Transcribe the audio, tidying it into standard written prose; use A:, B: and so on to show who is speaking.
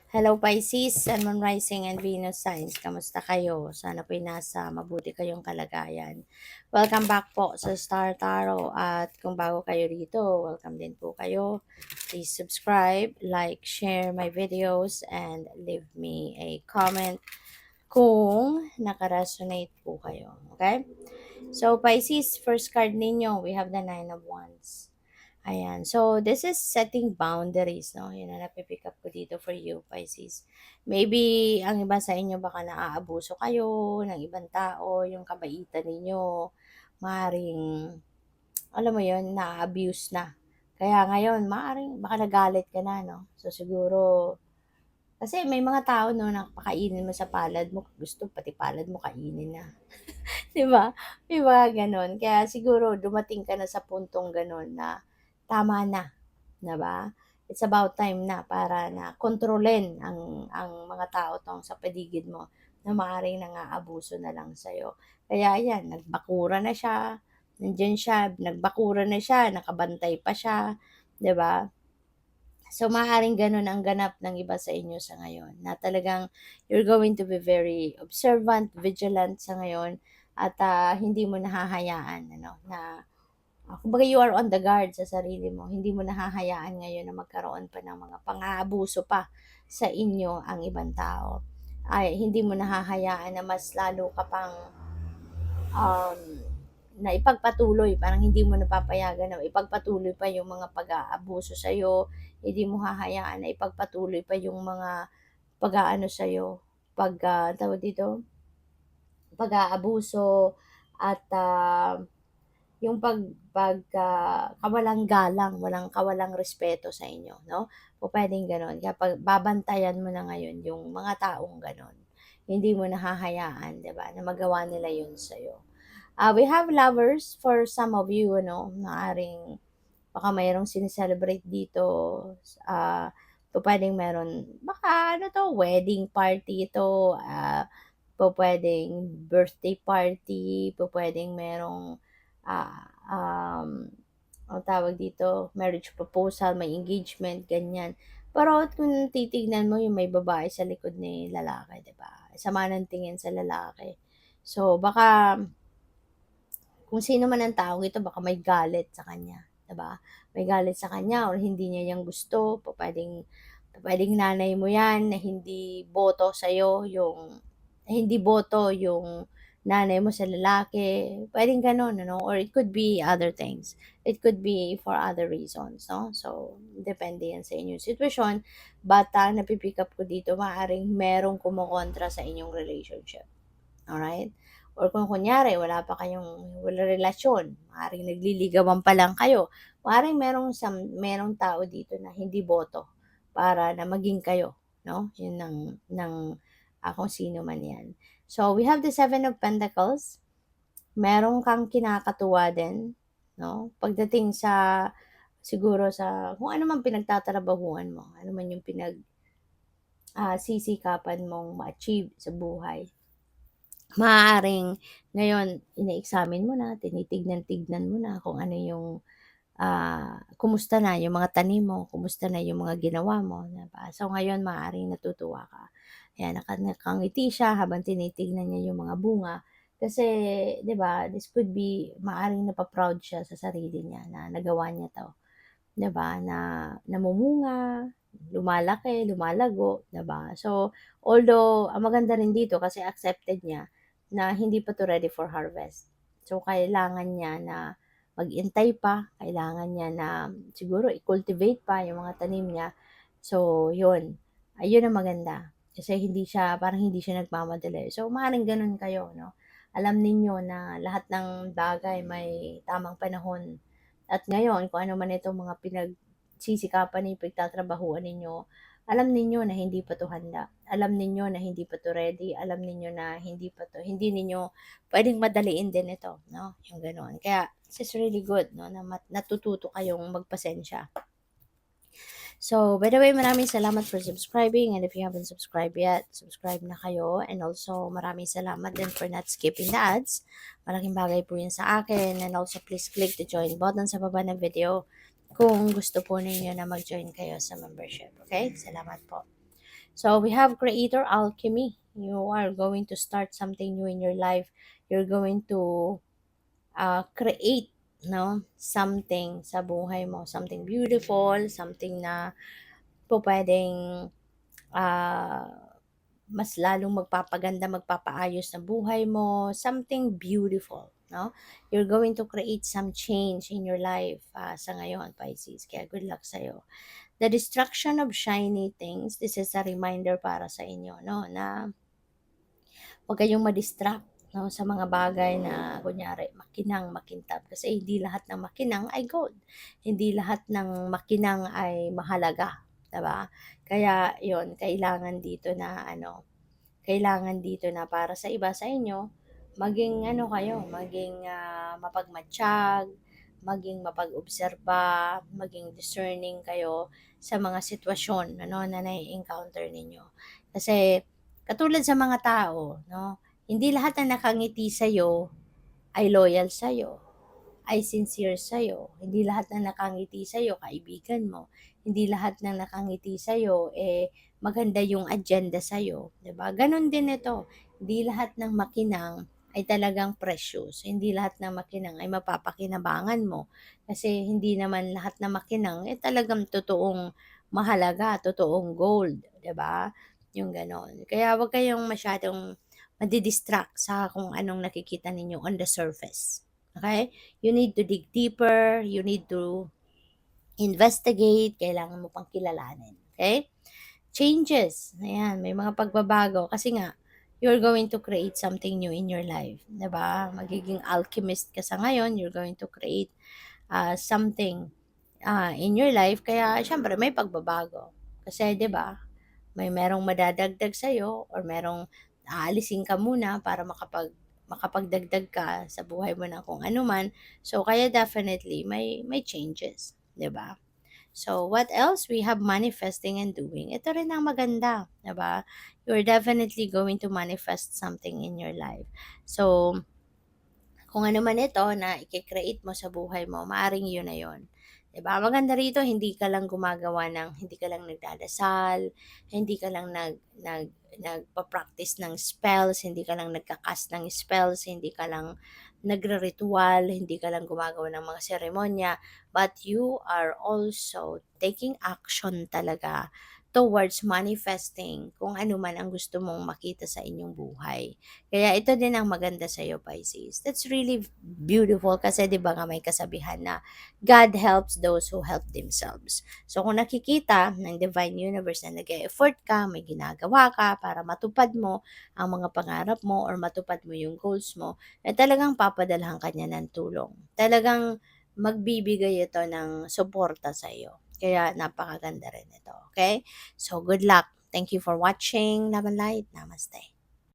A: Hello Pisces, Sun, Moon, Rising, and Venus signs. Kamusta kayo? Sana po'y nasa mabuti kayong kalagayan. Welcome back po sa Star Tarot. At kung bago kayo rito, welcome din po kayo. Please subscribe, like, share my videos, and leave me a comment kung nakaresonate po kayo. Okay? So Pisces, first card ninyo, we have the Nine of Wands. Ayan. So, this is setting boundaries, no? Yun ang napipick up ko dito for you, Pisces. Maybe, ang iba sa inyo, baka naaabuso kayo ng ibang tao, yung kabaitan ninyo, maaaring, alam mo yun, na-abuse na. Kaya ngayon, maaaring, baka nagalit ka na, no? So, siguro, kasi may mga tao, no, na pakainin mo sa palad mo, gusto, pati palad mo kainin na. 'Di ba? May mga gano'n. Kaya siguro dumating ka na sa puntong gano'n na tama na, 'di ba? It's about time na para na kontrolin ang mga tao tong sa paligid mo na maaaring nang-aabuso na lang sa'yo. Kaya ayan, nagbakura na siya, nandiyan siya, nagbakura na siya, nakabantay pa siya, 'di ba? So, maaaring gano'n ang ganap ng iba sa inyo sa ngayon, na talagang you're going to be very observant, vigilant sa ngayon, at hindi mo nahahayaan, ano, na, kumbaga you are on the guard sa sarili mo. Hindi mo nahahayaan ngayon na magkaroon pa ng mga pang-aabuso pa sa inyo ang ibang tao. Ay, hindi mo nahahayaan na mas lalo ka pang um, na ipagpatuloy, parang hindi mo napapayagan na ipagpatuloy pa yung mga pag-aabuso sa'yo, hindi mo hahayaan na ipagpatuloy pa yung mga pag-aano sa'yo, tawag dito, pag-aabuso, at yung kawalang galang, kawalang respeto sa inyo, no? O pwedeng gano'n, kapag babantayan mo na ngayon yung mga taong gano'n, hindi mo nahahayaan, 'di ba, na magawa nila yun sa'yo. We have lovers for some of you, ano, maaring baka mayroong sineselebrate dito. Pwedeng meron, baka ano to, wedding party ito, pwedeng birthday party, pwedeng merong, ang tawag dito, marriage proposal, may engagement, ganyan. Pero kung titignan mo, yung may babae sa likod ni lalaki, di ba? Sama ng tingin sa lalaki. So, baka kung sino man ang taong ito, baka may galit sa kanya, 'di ba? May galit sa kanya or hindi niya 'yang gusto, pwedeng nanay mo 'yan na hindi boto sa yung hindi boto yung nanay mo sa lalaki, puwedeng gano'n ano, or it could be other things. It could be for other reasons, no? So, depende 'yan sa inyong sitwasyon, but napi-pick up ko dito, maaaring merong kumokontra sa inyong relationship. Alright? Or kung kunyari wala relasyon, maaaring nagliligawan pa lang kayo, maaaring merong tao dito na hindi boto para na maging kayo, 'no? 'Yun ng kung sino man 'yan. So, we have the Seven of Pentacles. Meron kang kinakatuwa din, 'no? Pagdating sa siguro sa kung ano man pinagtatrabahuhan mo, ano man yung sisikapan mong ma-achieve sa buhay. Maaaring ngayon ine-examine mo na, tinitignan-tignan mo na kung ano yung, kumusta na yung mga tanim mo, kumusta na yung mga ginawa mo, 'di ba? So, ngayon maaaring natutuwa ka. Ayan, nakangiti siya habang tinitignan niya yung mga bunga. Kasi, 'di ba, this could be maaaring napa-proud siya sa sarili niya na nagawa niya 'to, 'di ba, na namumunga, lumalaki, lumalago, 'di ba? So, although ang maganda rin dito kasi accepted niya na hindi pa 'to ready for harvest. So, kailangan niya na maghintay pa, kailangan niya na siguro i-cultivate pa yung mga tanim niya. So, yun, ayun ang maganda. Kasi parang hindi siya nagmamadali. So, maaaring gano'n kayo, 'no? Alam ninyo na lahat ng bagay may tamang panahon. At ngayon, kung ano man itong mga pinagsisikapan ninyo, pagtatrabahuan ninyo, alam ninyo na hindi pa 'to handa. Alam ninyo na hindi pa 'to ready. Alam ninyo na hindi ninyo puwedeng madaliin din ito, 'no, yung gano'n. Kaya this is really good, 'no, na natututo kayong magpasensya. So, by the way, maraming salamat for subscribing, and if you haven't subscribed yet, subscribe na kayo, and also maraming salamat din for not skipping the ads. Malaking bagay po yun sa akin, and also please click the join button sa baba ng video kung gusto po ninyo na mag-join kayo sa membership. Okay? Salamat po. So we have creator alchemy. You are going to start something new in your life. You're going to create, no, something sa buhay mo, something beautiful, something na po pwedeng ah, mas lalong magpapaganda, magpapaayos ng buhay mo, something beautiful, no? You're going to create some change in your life sa ngayon, Pisces. Kaya good luck sa'yo. The destruction of shiny things, this is a reminder para sa inyo, no? Na huwag kayong ma-distract, no, sa mga bagay na kunyari makinang, makintab. Kasi hindi lahat ng makinang ay gold. Hindi lahat ng makinang ay mahalaga, 'di ba? Kaya 'yon, kailangan dito na para sa iba sa inyo, maging ano kayo, maging mapagmatsyag, maging mapag-obserba, maging discerning kayo sa mga sitwasyon ano, na nai-encounter ninyo. Kasi katulad sa mga tao, no, hindi lahat na nakangiti sa'yo ay loyal sa'yo, ay sincere sa'yo. Hindi lahat ng nakangiti sa'yo kaibigan mo. Hindi lahat ng nakangiti sa'yo, maganda yung agenda sa'yo, 'di ba? Gano'n din ito, hindi lahat ng makinang ay talagang precious. Hindi lahat ng makinang ay mapapakinabangan mo. Kasi hindi naman lahat ng makinang, talagang totoong mahalaga, totoong gold, 'di ba? Yung gano'n. Kaya huwag kayong masyadong madi-distract sa kung anong nakikita ninyo on the surface, okey? You need to dig deeper, you need to investigate, kailangan mo pang kilalanin, okay? Changes, ayan, may mga pagbabago kasi nga you're going to create something new in your life, 'di ba? Magiging alchemist ka sa ngayon, you're going to create something in your life kaya siyempre may pagbabago. Kasi 'di ba, merong madadagdag sa'yo or merong aalisin ka muna para makapagdagdag ka sa buhay mo ng kung ano man. So, kaya definitely may changes, 'di ba? So, what else? We have manifesting and doing. Ito rin ang maganda, 'di ba? You're definitely going to manifest something in your life. So, kung ano man ito na ike-create mo sa buhay mo, maaring yun na yun. 'Di ba? Maganda rito hindi ka lang hindi ka lang nagdadasal, hindi ka lang nagpa-practice ng spells, hindi ka lang nagka-cast ng spells, hindi ka lang nagre-ritual, hindi ka lang gumagawa ng mga seremonya, but you are also taking action talaga towards manifesting kung ano man ang gusto mong makita sa inyong buhay. Kaya ito din ang maganda sa'yo, Pisces. That's really beautiful kasi 'di ba nga may kasabihan na God helps those who help themselves. So kung nakikita ng Divine Universe na nag-e-effort ka, may ginagawa ka para matupad mo ang mga pangarap mo or matupad mo yung goals mo, talagang papadalhan ka niya ng tulong. Talagang magbibigay ito ng suporta sa iyo. Kaya napakaganda rin ito, okay? So good luck. Thank you for watching. Love and light. Namaste.